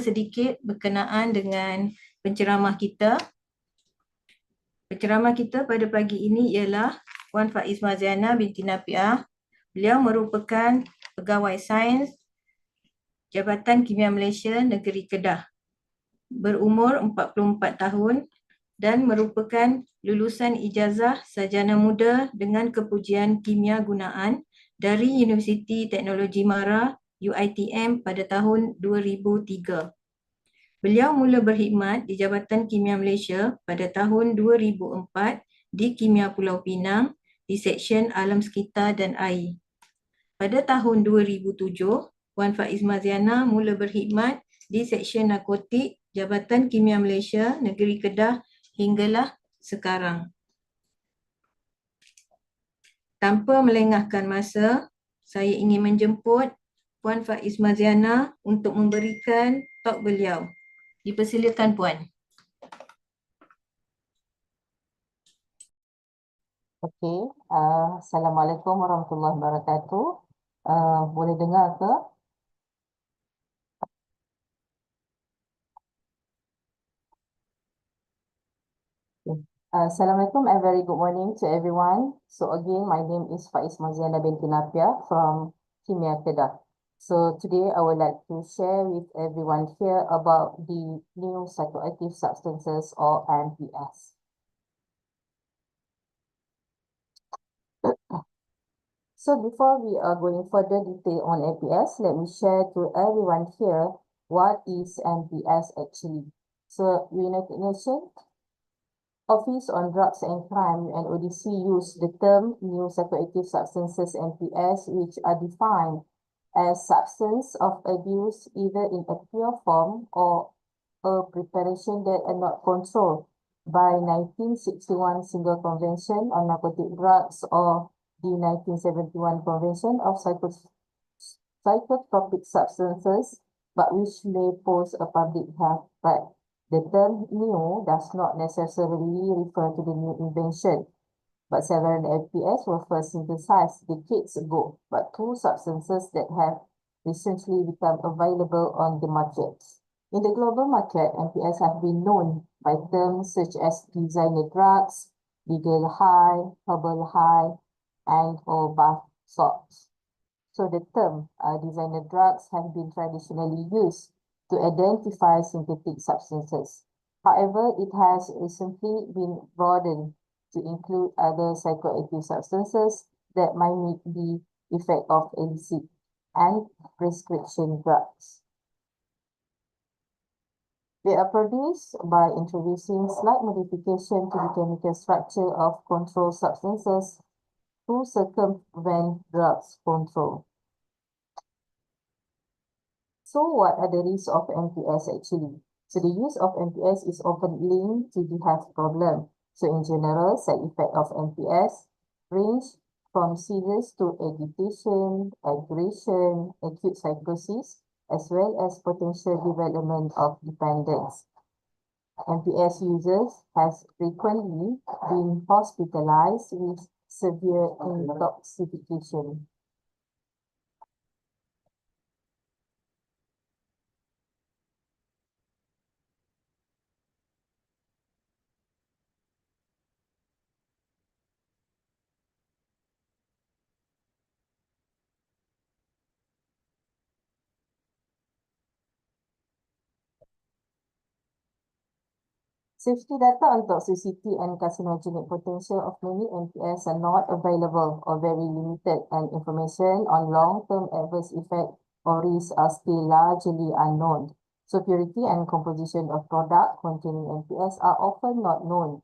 sedikit berkenaan dengan penceramah kita. Penceramah kita pada pagi ini ialah Puan Faiz Maziana binti Nafiah. Beliau merupakan pegawai sains Jabatan Kimia Malaysia Negeri Kedah. Berumur 44 tahun dan merupakan lulusan ijazah sarjana muda dengan kepujian kimia gunaan dari Universiti Teknologi Mara UiTM pada tahun 2003. Beliau mula berkhidmat di Jabatan Kimia Malaysia pada tahun 2004 di Kimia Pulau Pinang di Seksyen Alam Sekitar dan Air. Pada tahun 2007, Puan Faiz Maziana mula berkhidmat di Seksyen Narkotik Jabatan Kimia Malaysia Negeri Kedah hinggalah sekarang. Tanpa melengahkan masa, saya ingin menjemput Puan Faiz Maziana untuk memberikan talk beliau. Dipersilakan Puan. Okey, Assalamualaikum warahmatullahi wabarakatuh. Boleh dengar ke? Okay. Assalamualaikum and very good morning to everyone. So again, my name is Faiz Maziana binti Nafiah from KIMIA Kedah. So today I would like to share with everyone here about the new psychoactive substances or NPS. So before we are going further detail on NPS, let me share to everyone here what is NPS actually. So United Nations Office on Drugs and Crime and ODC use the term new psychoactive substances NPS, which are defined as substance of abuse either in a pure form or a preparation that are not controlled by 1961 Single Convention on Narcotic Drugs or the 1971 Convention of Psychotropic Substances, but which may pose a public health threat. The term new does not necessarily refer to the new invention, but several NPS were first synthesized decades ago, but two substances that have recently become available on the market. In the global market, NPS have been known by terms such as designer drugs, legal high, herbal high, and or bath salts. So the term designer drugs have been traditionally used to identify synthetic substances. However, it has recently been broadened to include other psychoactive substances that might meet the effect of illicit and prescription drugs. They are produced by introducing slight modification to the chemical structure of controlled substances to circumvent drugs control. So what are the risks of NPS actually? So the use of NPS is often linked to the health problem. So in general, side effects of NPS range from serious to agitation, aggression, acute psychosis, as well as potential development of dependence. NPS users has frequently been hospitalized with severe intoxication. Safety data on toxicity and carcinogenic potential of many NPS are not available or very limited, and information on long-term adverse effects or risks are still largely unknown. So purity and composition of product containing NPS are often not known,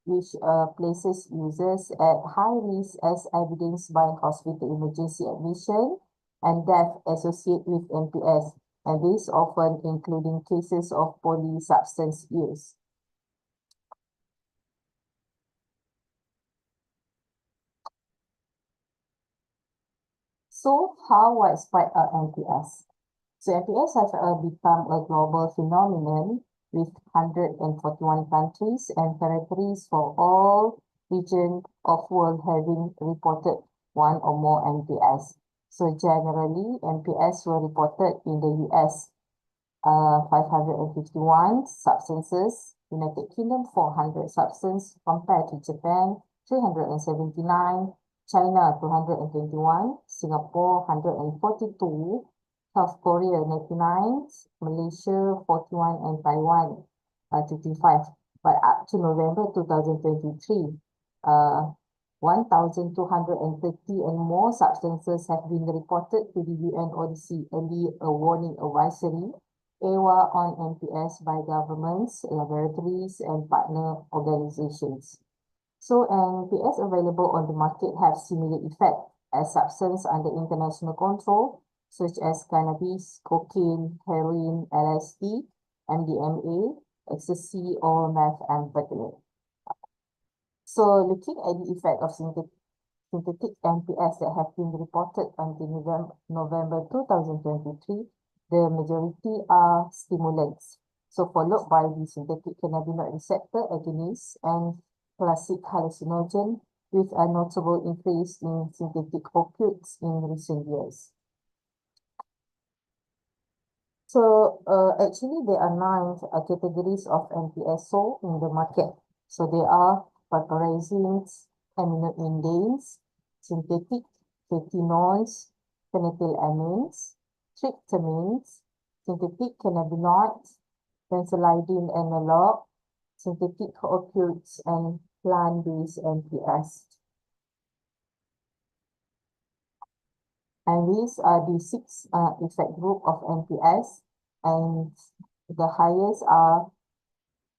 which places users at high risk as evidenced by hospital emergency admission and death associated with NPS, and this often including cases of polysubstance use. So how widespread are NPS? So NPS has become a global phenomenon with 141 countries and territories for all regions of world having reported one or more NPS. So generally, NPS were reported in the US 551 substances, United Kingdom 400 substances compared to Japan 379, China 221, Singapore 142, South Korea 99, Malaysia 41 and Taiwan 55. But up to November 2023, 1,230 and more substances have been reported to the UN Odyssey Early Warning Advisory AWA on NPS by governments, laboratories, and partner organizations. So NPS available on the market have similar effect as substance under international control, such as cannabis, cocaine, heroin, LSD, MDMA, ecstasy, or methamphetamine. So looking at the effect of synthetic NPS that have been reported until November 2023, the majority are stimulants. So followed by the synthetic cannabinoid receptor agonists and classic hallucinogen, with a notable increase in synthetic opioids in recent years. So actually there are 9 categories of NPS sold in the market. So they are vaporizins, aminoindanes, synthetic retinoids, phenylethylamines, tryptamines, synthetic cannabinoids, benzylidine analog, synthetic opioids, and plant-based NPS. And these are the 6 effect group of NPS, and the highest are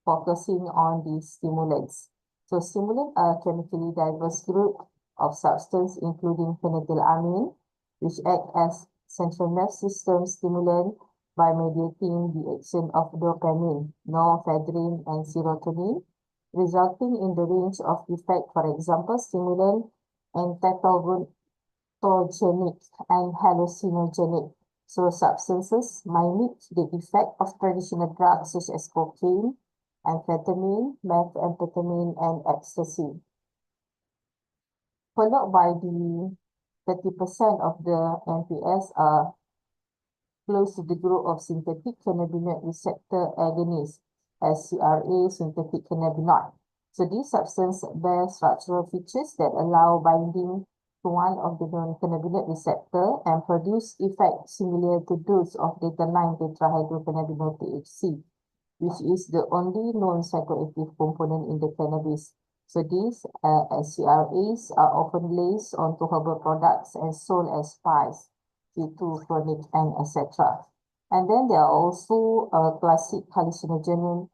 focusing on the stimulants. So stimulants are a chemically diverse group of substance including phenylethylamine, which act as central nervous system stimulant by mediating the action of dopamine, norepinephrine, and serotonin, resulting in the range of effect, for example, stimulant and entactogenic and hallucinogenic. So substances mimic the effect of traditional drugs such as cocaine, amphetamine, methamphetamine, and ecstasy. Followed by the 30% of the NPS are close to the group of synthetic cannabinoid receptor agonists, SCRA, synthetic cannabinoid. So these substances bear structural features that allow binding to one of the non-cannabinoid receptor and produce effects similar to those of beta-9 tetrahydrocannabinol THC, which is the only known psychoactive component in the cannabis. So these SCRAs are often laced onto herbal products and sold as spice, T2, chronic, and etc. And then there are also classic hallucinogens,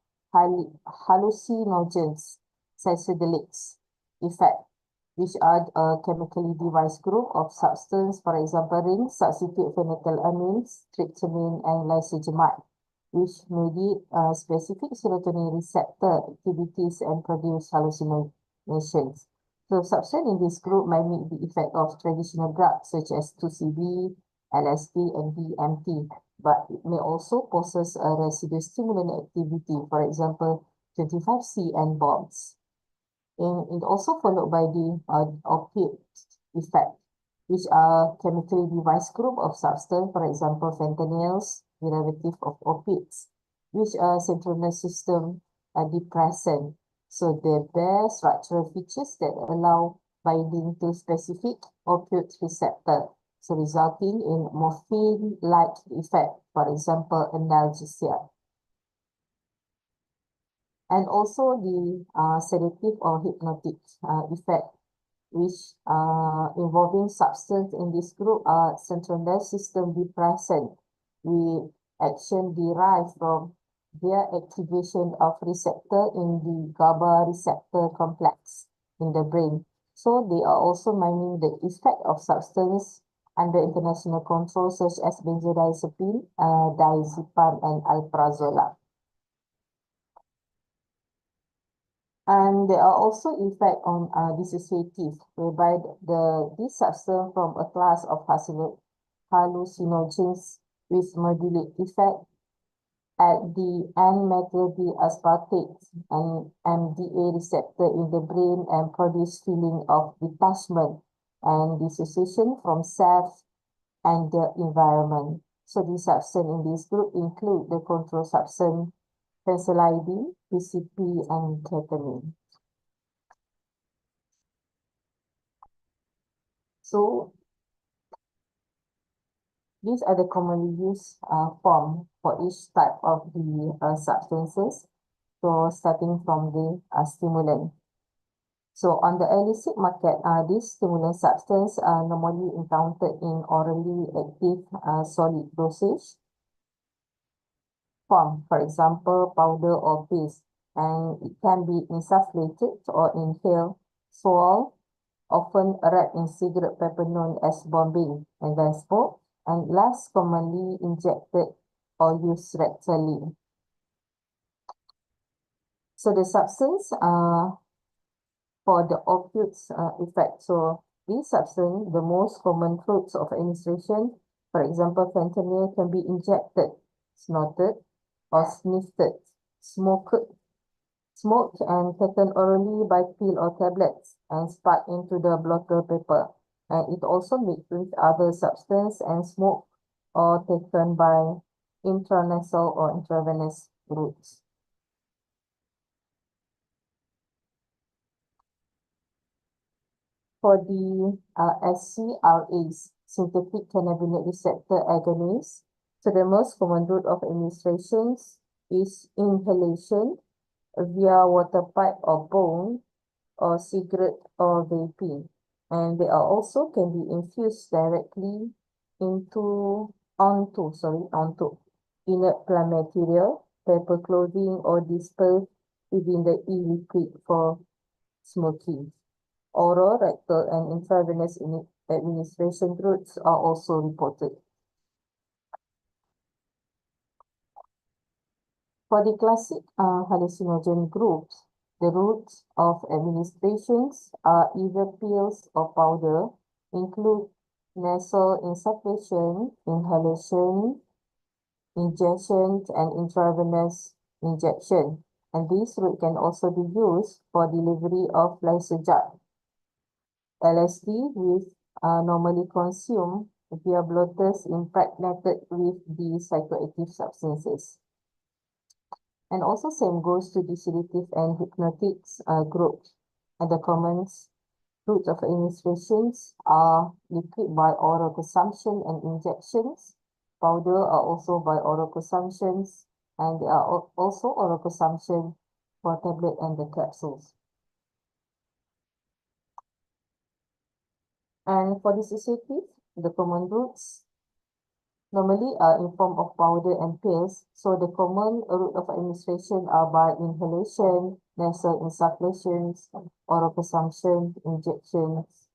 psychedelics effect, which are a chemically devised group of substance, for example, rings, substitute phenylethylamines, tryptamine, and lysergamide, which mediate specific serotonin receptor activities and produce hallucinations. So substance in this group might mimic the effect of traditional drugs such as 2CB, LSD, and DMT, but it may also possess a residual stimulant activity, for example, 25C and bombs. And it also followed by the opiate effect, which are chemically devised group of substance, for example, fentanyls, derivative of opiates, which are central nervous system depressant. So they bear structural features that allow binding to specific opioid receptor, so resulting in morphine-like effect, for example, analgesia. And also the sedative or hypnotic effect, which involving substance in this group are central nervous system depressant with action derived from their activation of receptor in the GABA receptor complex in the brain. So they are also mimicking the effect of substance under international control such as benzodiazepine, diazepam, and alprazolam. And there are also effects on dissociative, whereby this substance from a class of hallucinogens with modulate effect at the N-methyl aspartate and MDA receptor in the brain and produce feeling of detachment and dissociation from self and the environment. So the substance in this group include the control substance benzylidine, PCP, and ketamine. So these are the commonly used form for each type of the substances. So starting from the stimulant. So on the illicit market, these stimulant substances are normally encountered in orally active solid dosage form, for example, powder or paste, and it can be insufflated or inhaled, swallowed, often wrapped in cigarette paper known as bombing, and then smoked, and less commonly injected or used rectally. So the substance for the opioids effect. So these substances, the most common routes of administration, for example, fentanyl can be injected, snorted, or sniffed, smoked, and taken orally by pill or tablets and spat into the blotter paper. And it also mixed with other substance and smoked or taken by intranasal or intravenous routes. For the SCRAs, synthetic cannabinoid receptor agonists, so the most common route of administration is inhalation via water pipe or bone, or cigarette or vaping. And they are also can be infused directly onto inert plant material, paper clothing, or dispersed within the e-liquid for smoking. Oral, rectal, and intravenous administration routes are also reported. For the classic hallucinogen groups, the routes of administrations are either pills or powder, include nasal insufflation, inhalation, injection, and intravenous injection. And this route can also be used for delivery of lysergide. LSD with normally consumed via blotters impregnated with the psychoactive substances. And also same goes to the sedative and hypnotic groups. And the common routes of administrations are liquid by oral consumption and injections. Powder are also by oral consumptions, and there are also oral consumption for tablet and the capsules. And for dissociative, the common routes normally are in form of powder and pills. So the common route of administration are by inhalation, nasal insufflations, oral consumption, injections.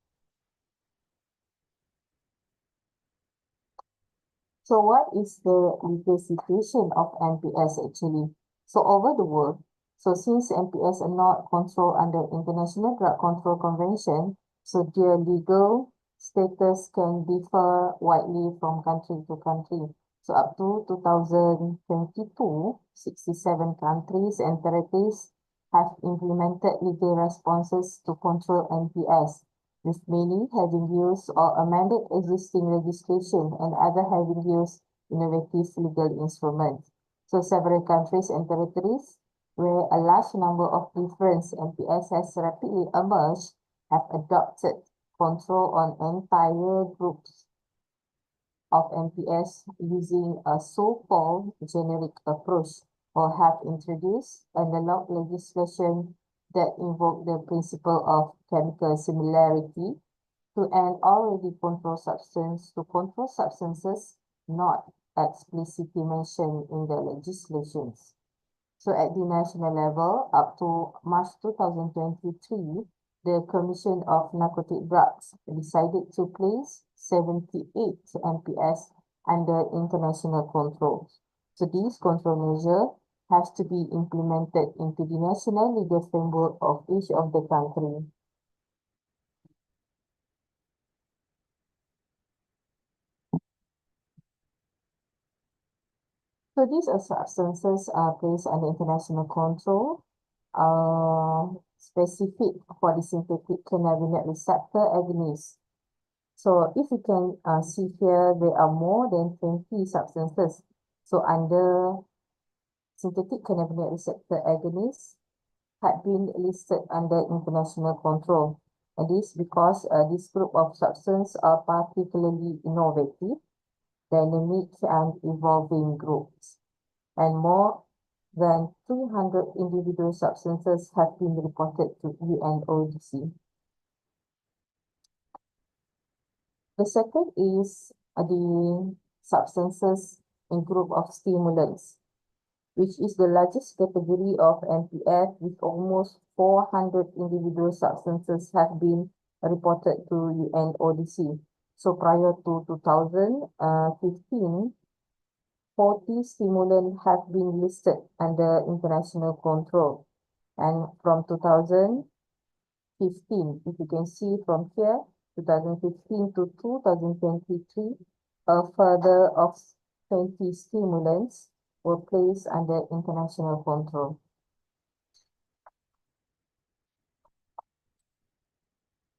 So what is the legal situation of NPS actually? So over the world, so since NPS are not controlled under International Drug Control Convention, so their legal status can differ widely from country to country. So up to 2022, 67 countries and territories have implemented legal responses to control NPS, with many having used or amended existing legislation and other having used innovative legal instruments. So several countries and territories where a large number of different NPS has rapidly emerged have adopted control on entire groups of NPS using a so-called generic approach, or have introduced analog legislation that invoke the principle of chemical similarity to an already controlled substance to control substances not explicitly mentioned in the legislations. So at the national level, up to March 2023, the Commission of Narcotic Drugs decided to place 78 NPS under international control. So these control measures has to be implemented into the national legal framework of each of the country. So these are substances are placed under international control, specific for the synthetic cannabinoid receptor agonist. So if you can see here, there are more than 20 substances. So under synthetic cannabinoid receptor agonists had been listed under international control. And this because this group of substances are particularly innovative, dynamic and evolving groups. And more than 300 individual substances have been reported to UNODC. The second is the substances in group of stimulants, which is the largest category of NPF with almost 400 individual substances have been reported to UNODC. So prior to 2015, 40 stimulants have been listed under international control. And from 2015, if you can see from here, 2015 to 2023, a further of 20 stimulants were placed under international control.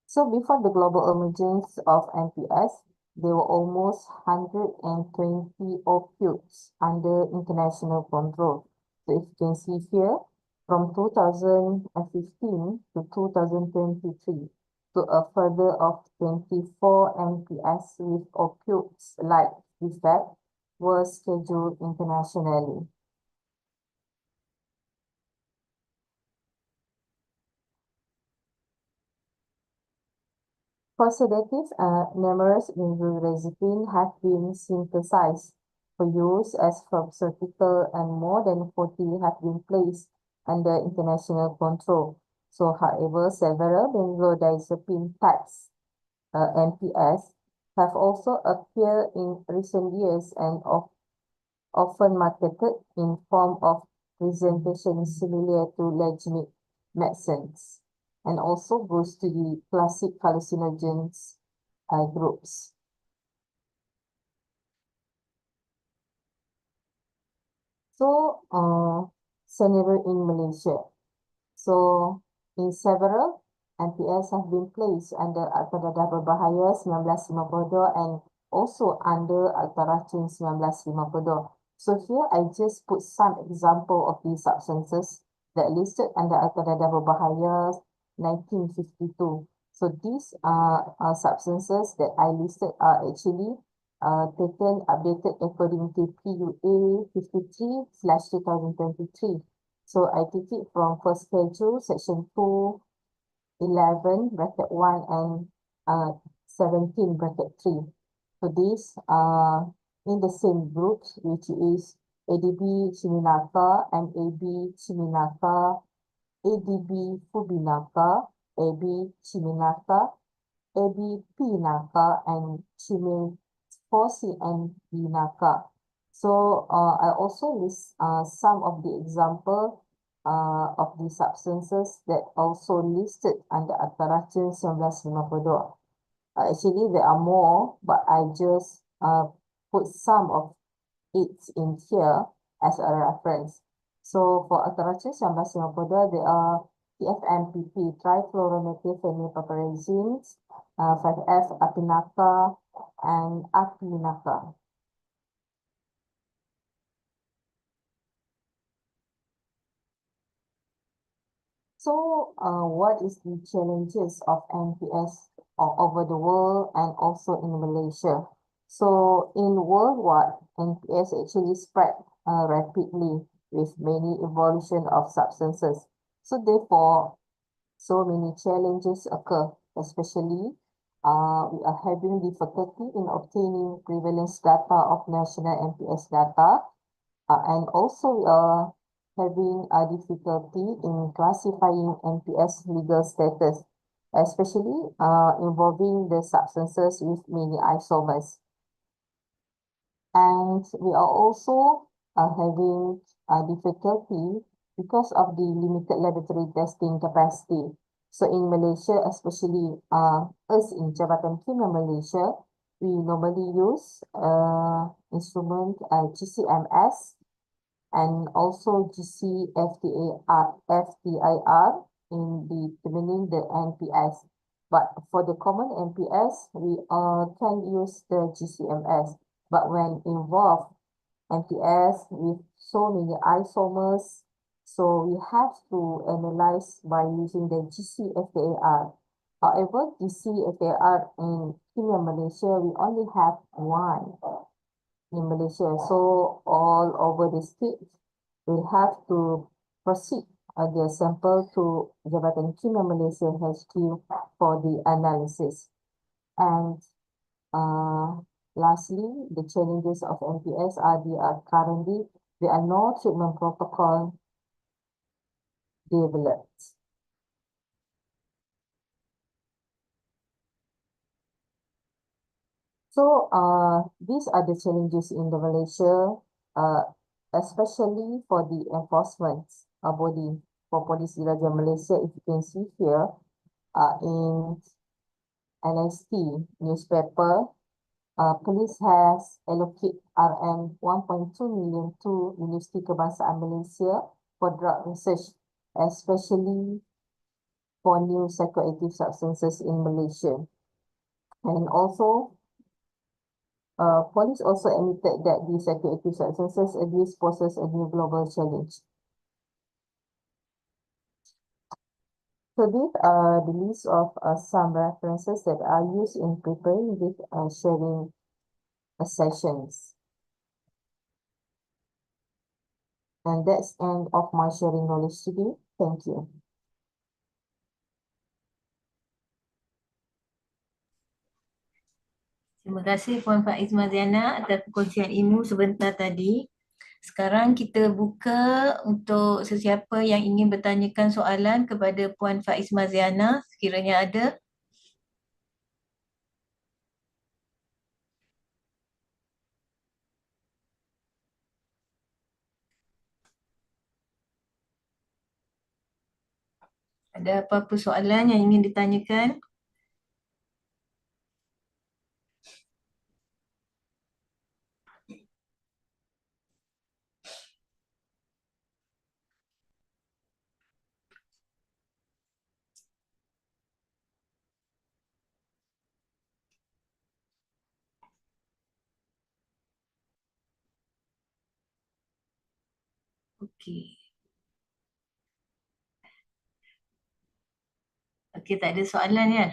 So before the global emergence of NPS, there were almost 120 opioids under international control. So if you can see here, from 2015 to 2023, to a further of 24 NPS with opioids like effect were scheduled internationally. For sedatives, numerous benzodiazepines have been synthesized for use as pharmaceutical, and more than 40 have been placed under international control. So, however, several benzodiazepine types, NPS, have also appeared in recent years and often marketed in form of presentation similar to legitimate medicines, and also goes to the classic hallucinogens groups. So, scenario in Malaysia. So, in several, NPS have been placed under Akta Dadah Berbahaya 1952 and also under Akta Racun 1952. So here I just put some example of these substances that listed under Akta Dadah Berbahaya 1952. So these substances that I listed are actually taken, updated according to PUA 53/2023. So I take it from first schedule, section 211, bracket 1 and 17, bracket 3. So these are in the same group, which is ADB Chiminaka, MAB Chiminaka, ADB Fubinaka, AB Chiminaka, AB Pinaka, and Chimin 4CN Naka. So I also list some of the example of the substances that also listed under Akta Racun 1952. Actually, there are more, but I just put some of it in here as a reference. So for Akta Racun 1952, there are TFMPP, trifluoromethyl-phenylpiperazines, 5F Apinaka, and Apinaka. So, what is the challenges of NPS over the world and also in Malaysia? So, in worldwide, NPS actually spread rapidly with many evolution of substances. So, therefore, so many challenges occur, especially we are having difficulty in obtaining prevalence data of national NPS data, and also we are having a difficulty in classifying NPS legal status, especially involving the substances with many isomers. And we are also having difficulty because of the limited laboratory testing capacity. So in Malaysia, especially us in Jabatan KIMIA Malaysia, we normally use instrument GCMS and also GCFTIR in determining the NPS. But for the common MPS, we can use the GCMS. But when involved MPS with so many isomers, so we have to analyze by using the GCFAR. However, GCFAR in KIMIA Malaysia, we only have one in Malaysia. So all over the state, we have to proceed their sample to Jabatan KIMIA Malaysia HQ for the analysis. And lastly, the challenges of MPS are currently there are no treatment protocol developed. So these are the challenges in the Malaysia, especially for the enforcement body for Polis Diraja Malaysia. If you can see here, in LST newspaper, police has allocated RM 1.2 million to Universiti Kebangsaan Malaysia for drug research, especially for new psychoactive substances in Malaysia. And also, police also admitted that the psychoactive substances abuse poses a new global challenge. So these are the list of some references that are used in preparing with sharing sessions. And that's end of my sharing knowledge today. Thank you. Terima kasih Puan Faiz Maziana atas perkongsian ilmu sebentar tadi. Sekarang kita buka untuk sesiapa yang ingin bertanyakan soalan kepada Puan Faiz Maziana, sekiranya ada. Ada apa-apa soalan yang ingin ditanyakan? Okey. Okey, tak ada soalan ya?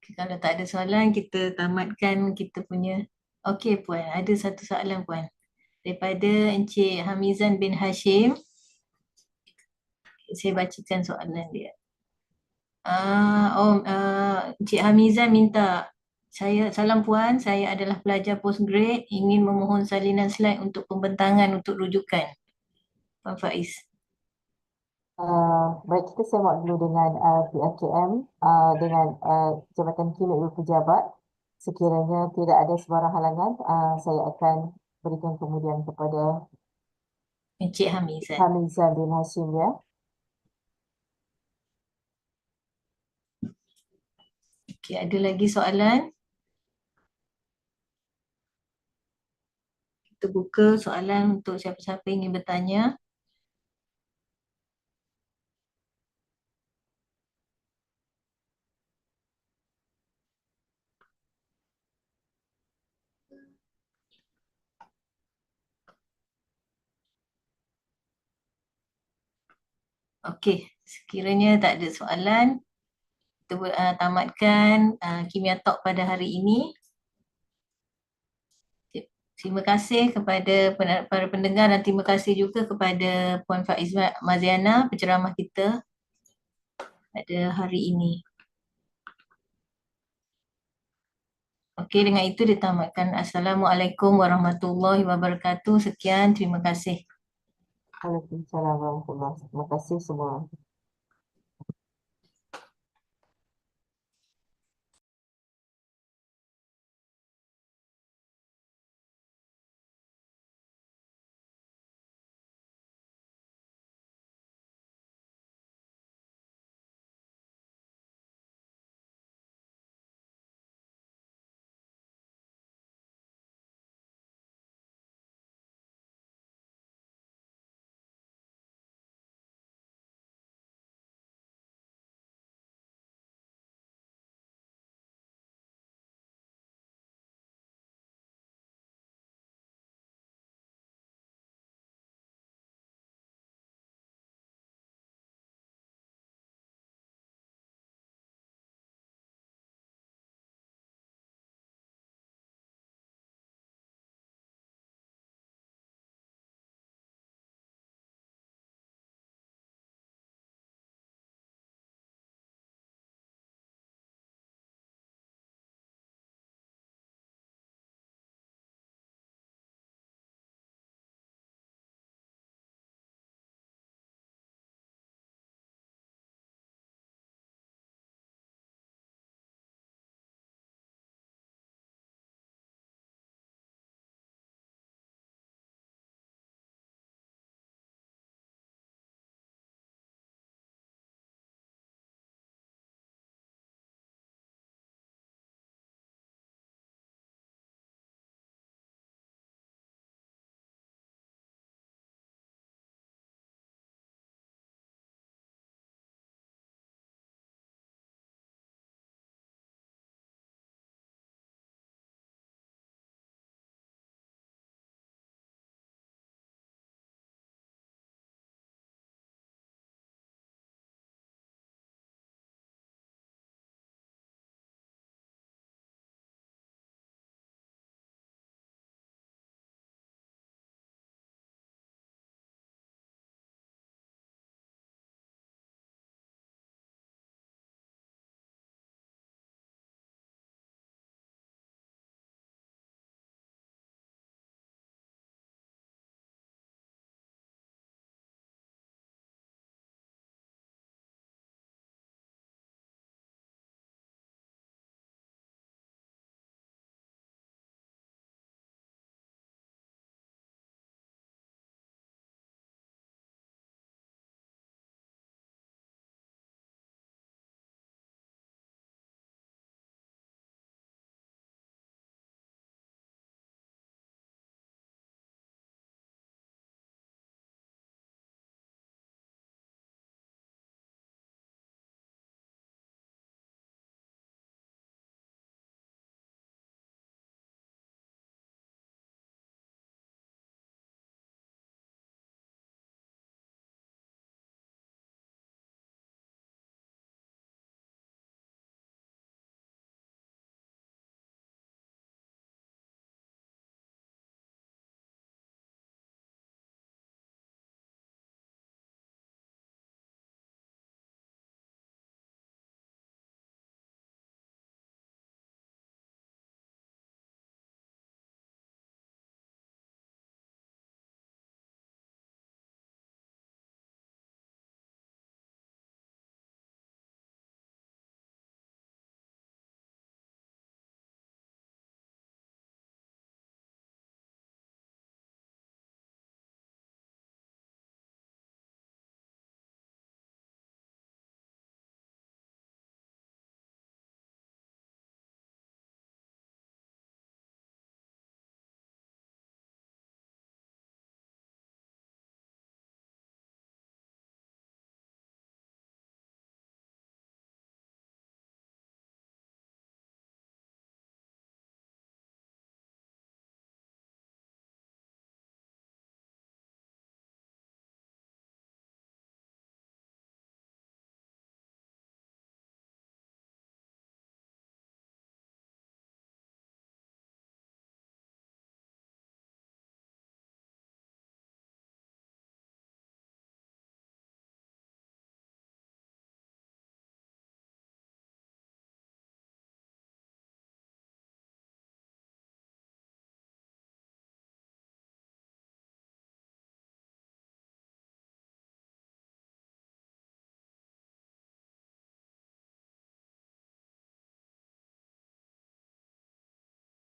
Okay, kalau tak ada soalan, kita tamatkan kita punya. Okey Puan, ada satu soalan Puan. Daripada Encik Hamizan bin Hashim. Saya bacakan soalan dia. Encik Hamizan minta, salam Puan, saya adalah pelajar postgrad, ingin memohon salinan slide untuk pembentangan untuk rujukan. Puan Faiz. Baik, kita semak dulu dengan pihak KM, dengan Jabatan KIMIA Ibu Pejabat. Sekiranya tidak ada sebarang halangan, saya akan berikan kemudian kepada Encik Hamizan. Hamizan bin Hashim ya. Okey, ada lagi soalan? Kita buka soalan untuk siapa-siapa ingin bertanya. Okey, sekiranya tak ada soalan, kita tamatkan KIMIA Talk pada hari ini. Terima kasih kepada para pendengar dan terima kasih juga kepada Puan Faiz Maziana, penceramah kita pada hari ini. Okey, dengan itu ditamatkan. Assalamualaikum warahmatullahi wabarakatuh. Sekian, terima kasih. Waalaikumsalam warahmatullahi wabarakatuh. Terima kasih semua.